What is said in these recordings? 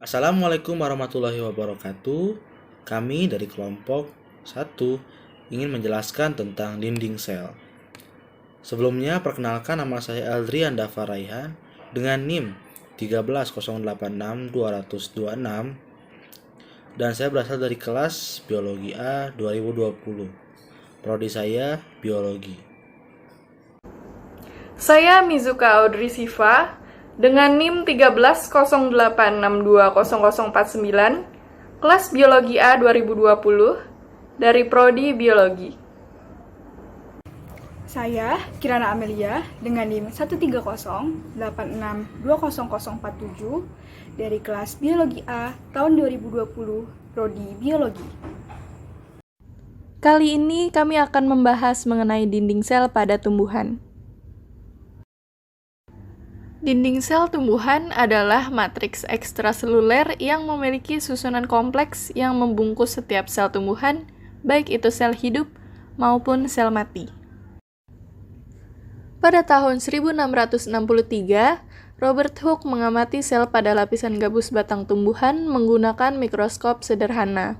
Assalamualaikum warahmatullahi wabarakatuh. Kami dari kelompok 1 ingin menjelaskan tentang dinding sel. Sebelumnya, perkenalkan, nama saya Aldrian Dava Raihan dengan NIM 13086-226 dan saya berasal dari kelas Biologi A 2020. Prodi saya Biologi. Saya Mizuka Audrey Siva dengan NIM 13086620049, kelas Biologi A 2020 dari Prodi Biologi. Saya Kirana Amelia dengan NIM 13086620047 dari kelas Biologi A tahun 2020, Prodi Biologi. Kali ini kami akan membahas mengenai dinding sel pada tumbuhan. Dinding sel tumbuhan adalah matriks ekstraseluler yang memiliki susunan kompleks yang membungkus setiap sel tumbuhan, baik itu sel hidup maupun sel mati. Pada tahun 1663, Robert Hooke mengamati sel pada lapisan gabus batang tumbuhan menggunakan mikroskop sederhana.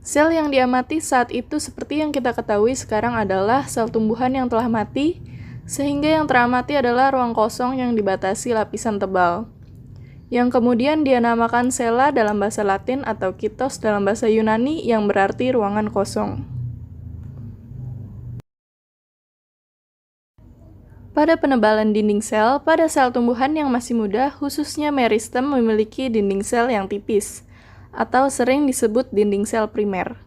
Sel yang diamati saat itu seperti yang kita ketahui sekarang adalah sel tumbuhan yang telah mati, sehingga yang teramati adalah ruang kosong yang dibatasi lapisan tebal, yang kemudian dia namakan sela dalam bahasa Latin atau kitos dalam bahasa Yunani yang berarti ruangan kosong. Pada penebalan dinding sel, pada sel tumbuhan yang masih muda, khususnya meristem memiliki dinding sel yang tipis, atau sering disebut dinding sel primer.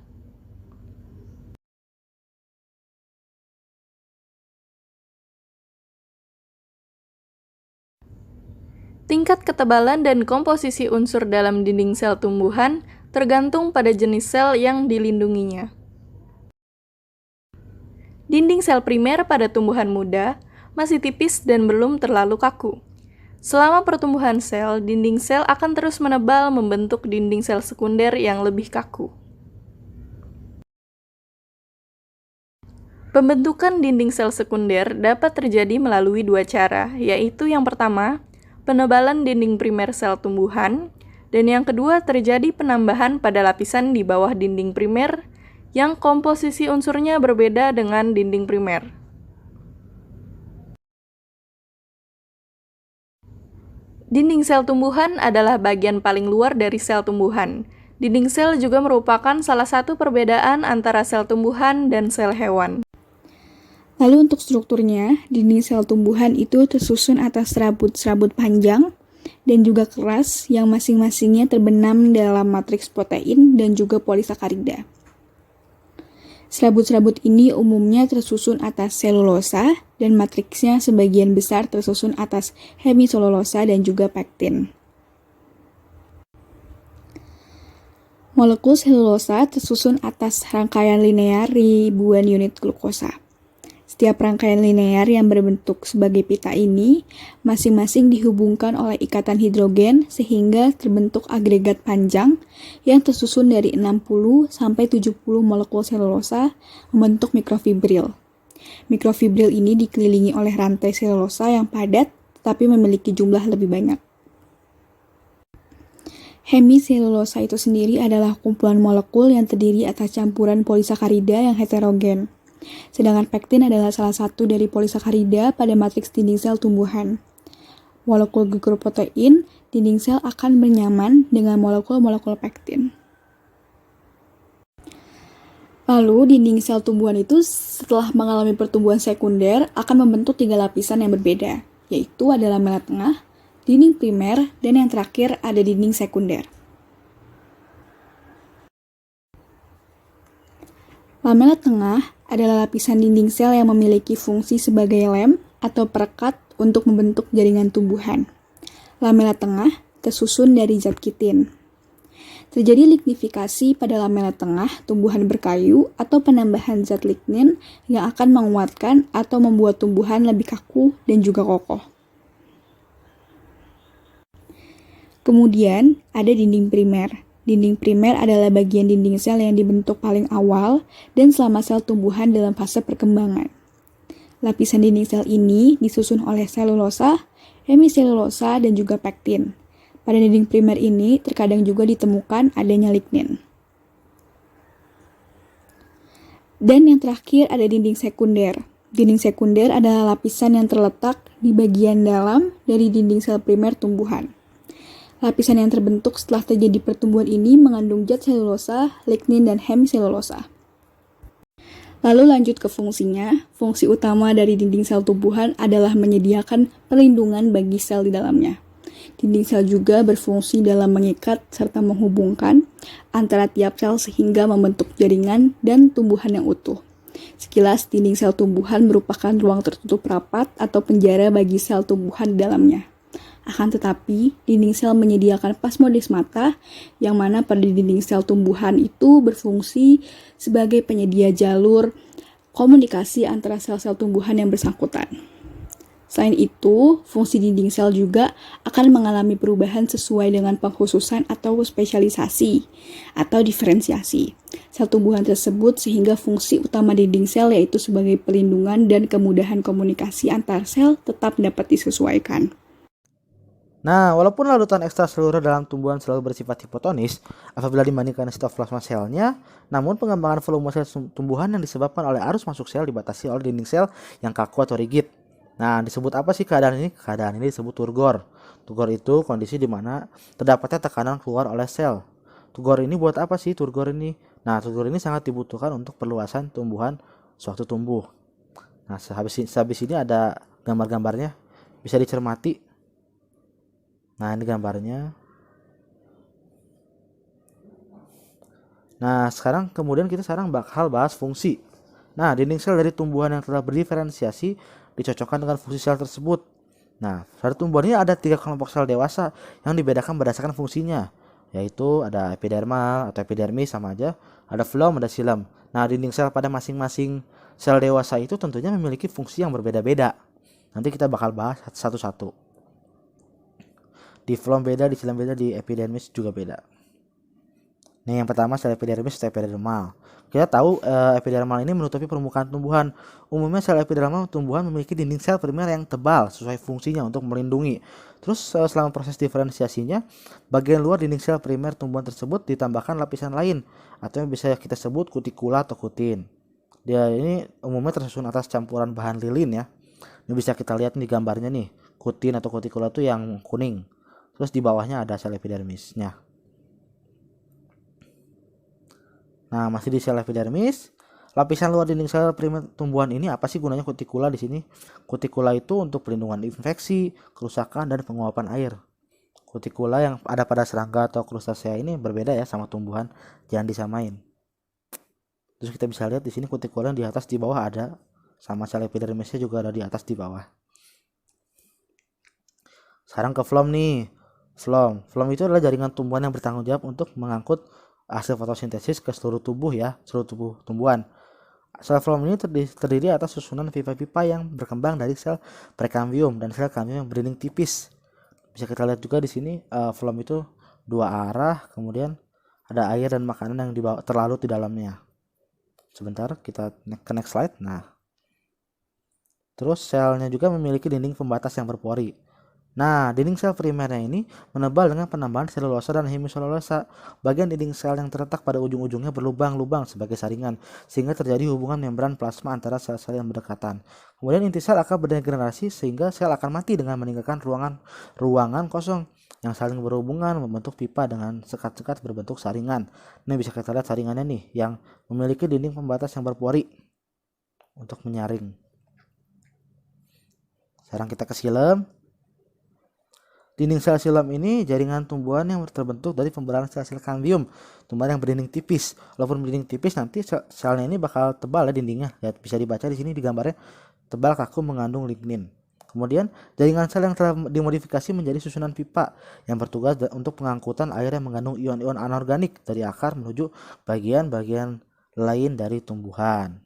Tingkat ketebalan dan komposisi unsur dalam dinding sel tumbuhan tergantung pada jenis sel yang dilindunginya. Dinding sel primer pada tumbuhan muda masih tipis dan belum terlalu kaku. Selama pertumbuhan sel, dinding sel akan terus menebal membentuk dinding sel sekunder yang lebih kaku. Pembentukan dinding sel sekunder dapat terjadi melalui dua cara, yaitu yang pertama, penebalan dinding primer sel tumbuhan, dan yang kedua terjadi penambahan pada lapisan di bawah dinding primer yang komposisi unsurnya berbeda dengan dinding primer. Dinding sel tumbuhan adalah bagian paling luar dari sel tumbuhan. Dinding sel juga merupakan salah satu perbedaan antara sel tumbuhan dan sel hewan. Lalu untuk strukturnya, dinding sel tumbuhan itu tersusun atas serabut-serabut panjang dan juga keras yang masing-masingnya terbenam dalam matriks protein dan juga polisakarida. Serabut-serabut ini umumnya tersusun atas selulosa dan matriksnya sebagian besar tersusun atas hemiselulosa dan juga pektin. Molekul selulosa tersusun atas rangkaian linear ribuan unit glukosa. Setiap rangkaian linear yang berbentuk sebagai pita ini masing-masing dihubungkan oleh ikatan hidrogen sehingga terbentuk agregat panjang yang tersusun dari 60 sampai 70 molekul selulosa membentuk mikrofibril. Mikrofibril ini dikelilingi oleh rantai selulosa yang padat tetapi memiliki jumlah lebih banyak. Hemiselulosa itu sendiri adalah kumpulan molekul yang terdiri atas campuran polisakarida yang heterogen. Sedangkan pektin adalah salah satu dari polisakarida pada matriks dinding sel tumbuhan. Molekul gugur protein, dinding sel akan bernyaman dengan molekul-molekul pektin. Lalu, dinding sel tumbuhan itu setelah mengalami pertumbuhan sekunder akan membentuk 3 lapisan yang berbeda, yaitu ada lamela tengah, dinding primer, dan yang terakhir ada dinding sekunder. Lamela tengah adalah lapisan dinding sel yang memiliki fungsi sebagai lem atau perekat untuk membentuk jaringan tumbuhan. Lamela tengah tersusun dari zat kitin. Terjadi lignifikasi pada lamela tengah tumbuhan berkayu atau penambahan zat lignin yang akan menguatkan atau membuat tumbuhan lebih kaku dan juga kokoh. Kemudian ada dinding primer. Dinding primer adalah bagian dinding sel yang dibentuk paling awal dan selama sel tumbuhan dalam fase perkembangan. Lapisan dinding sel ini disusun oleh selulosa, hemiselulosa, dan juga pektin. Pada dinding primer ini terkadang juga ditemukan adanya lignin. Dan yang terakhir ada dinding sekunder. Dinding sekunder adalah lapisan yang terletak di bagian dalam dari dinding sel primer tumbuhan. Lapisan yang terbentuk setelah terjadi pertumbuhan ini mengandung zat selulosa, lignin, dan hemiselulosa. Lalu lanjut ke fungsinya. Fungsi utama dari dinding sel tumbuhan adalah menyediakan perlindungan bagi sel di dalamnya. Dinding sel juga berfungsi dalam mengikat serta menghubungkan antara tiap sel sehingga membentuk jaringan dan tumbuhan yang utuh. Sekilas, dinding sel tumbuhan merupakan ruang tertutup rapat atau penjara bagi sel tumbuhan di dalamnya. Akan tetapi, dinding sel menyediakan plasmodesmata, yang mana pada dinding sel tumbuhan itu berfungsi sebagai penyedia jalur komunikasi antara sel-sel tumbuhan yang bersangkutan. Selain itu, fungsi dinding sel juga akan mengalami perubahan sesuai dengan pengkhususan atau spesialisasi atau diferensiasi sel tumbuhan tersebut, sehingga fungsi utama dinding sel yaitu sebagai perlindungan dan kemudahan komunikasi antar sel tetap dapat disesuaikan. Nah, walaupun larutan ekstraseluler dalam tumbuhan selalu bersifat hipotonis apabila dibandingkan sitoplasma selnya, namun pengembangan volume sel tumbuhan yang disebabkan oleh arus masuk sel dibatasi oleh dinding sel yang kaku atau rigid. Nah, disebut apa sih keadaan ini? Keadaan ini disebut turgor. Turgor itu kondisi di mana terdapatnya tekanan keluar oleh sel. Turgor ini buat apa sih turgor ini? Nah, turgor ini sangat dibutuhkan untuk perluasan tumbuhan suatu tumbuh. Nah, habis ini ada gambar-gambarnya, bisa dicermati. Nah, ini gambarnya. Nah, kemudian kita bakal bahas fungsi. Nah, dinding sel dari tumbuhan yang telah berdiferensiasi dicocokkan dengan fungsi sel tersebut. Nah, pada tumbuhan ini ada 3 kelompok sel dewasa yang dibedakan berdasarkan fungsinya, yaitu ada epidermal atau epidermis sama aja, ada phloem, ada xilem. Nah, dinding sel pada masing-masing sel dewasa itu tentunya memiliki fungsi yang berbeda-beda. Nanti kita bakal bahas satu-satu. Di phloem beda, di xilem beda, di epidermis juga beda. Nih, yang pertama sel epidermis atau epidermal. Kita tahu epidermal ini menutupi permukaan tumbuhan. Umumnya sel epidermal tumbuhan memiliki dinding sel primer yang tebal sesuai fungsinya untuk melindungi. Terus selama proses diferensiasinya, bagian luar dinding sel primer tumbuhan tersebut ditambahkan lapisan lain atau yang bisa kita sebut kutikula atau kutin. Dia ini umumnya tersusun atas campuran bahan lilin ya. Ini bisa kita lihat di gambarnya nih. Kutin atau kutikula itu yang kuning. Terus di bawahnya ada sel epidermisnya. Nah, masih di sel epidermis, lapisan luar dinding sel primer tumbuhan ini apa sih gunanya kutikula di sini? Kutikula itu untuk pelindungan infeksi, kerusakan, dan penguapan air. Kutikula yang ada pada serangga atau krustasea ini berbeda ya sama tumbuhan, jangan disamain. Terus kita bisa lihat di sini kutikula yang di atas di bawah ada, sama sel epidermisnya juga ada di atas di bawah. Sekarang ke phloem nih. Phloem itu adalah jaringan tumbuhan yang bertanggung jawab untuk mengangkut hasil fotosintesis ke seluruh tubuh ya, seluruh tubuh tumbuhan. Sel phloem ini terdiri atas susunan pipa-pipa yang berkembang dari sel prekambium dan sel kambium yang berdinding tipis. Bisa kita lihat juga di sini phloem itu 2 arah, kemudian ada air dan makanan yang terlarut di dalamnya. Sebentar, kita ke next slide. Nah, terus selnya juga memiliki dinding pembatas yang berpori. Nah, dinding sel primernya ini menebal dengan penambahan selulosa dan hemiselulosa. Bagian dinding sel yang terletak pada ujung-ujungnya berlubang-lubang sebagai saringan, sehingga terjadi hubungan membran plasma antara sel-sel yang berdekatan. Kemudian inti sel akan berdegenerasi sehingga sel akan mati dengan meninggalkan ruangan kosong yang saling berhubungan membentuk pipa dengan sekat-sekat berbentuk saringan. Ini bisa kita lihat saringannya nih, yang memiliki dinding pembatas yang berpori untuk menyaring. Sekarang kita ke xilem. Dinding sel xilem ini jaringan tumbuhan yang terbentuk dari pembelaan sel-sel kambium, tumbuhan yang berdinding tipis. Walaupun berdinding tipis, nanti selnya ini bakal tebal ya dindingnya. Ya, bisa dibaca di sini di gambarnya, tebal kaku mengandung lignin. Kemudian jaringan sel yang telah dimodifikasi menjadi susunan pipa yang bertugas untuk pengangkutan air yang mengandung ion-ion anorganik dari akar menuju bagian-bagian lain dari tumbuhan.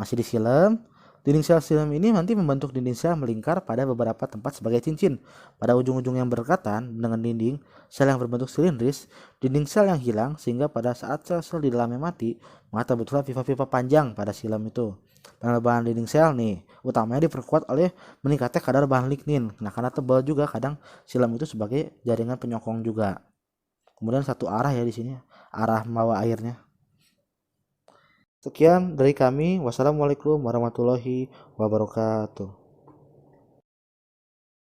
Masih di xilem. Dinding sel xilem ini nanti membentuk dinding sel melingkar pada beberapa tempat sebagai cincin. Pada ujung-ujung yang berdekatan dengan dinding sel yang berbentuk silindris, dinding sel yang hilang sehingga pada saat sel-sel di dalamnya mati, maka terbentuklah pipa-pipa panjang pada xilem itu. Penebalan dinding sel nih utamanya diperkuat oleh meningkatnya kadar bahan lignin. Nah, karena tebal juga kadang silam itu sebagai jaringan penyokong juga. Kemudian satu arah ya di sini, arah membawa airnya. Sekian dari kami. Wassalamualaikum warahmatullahi wabarakatuh.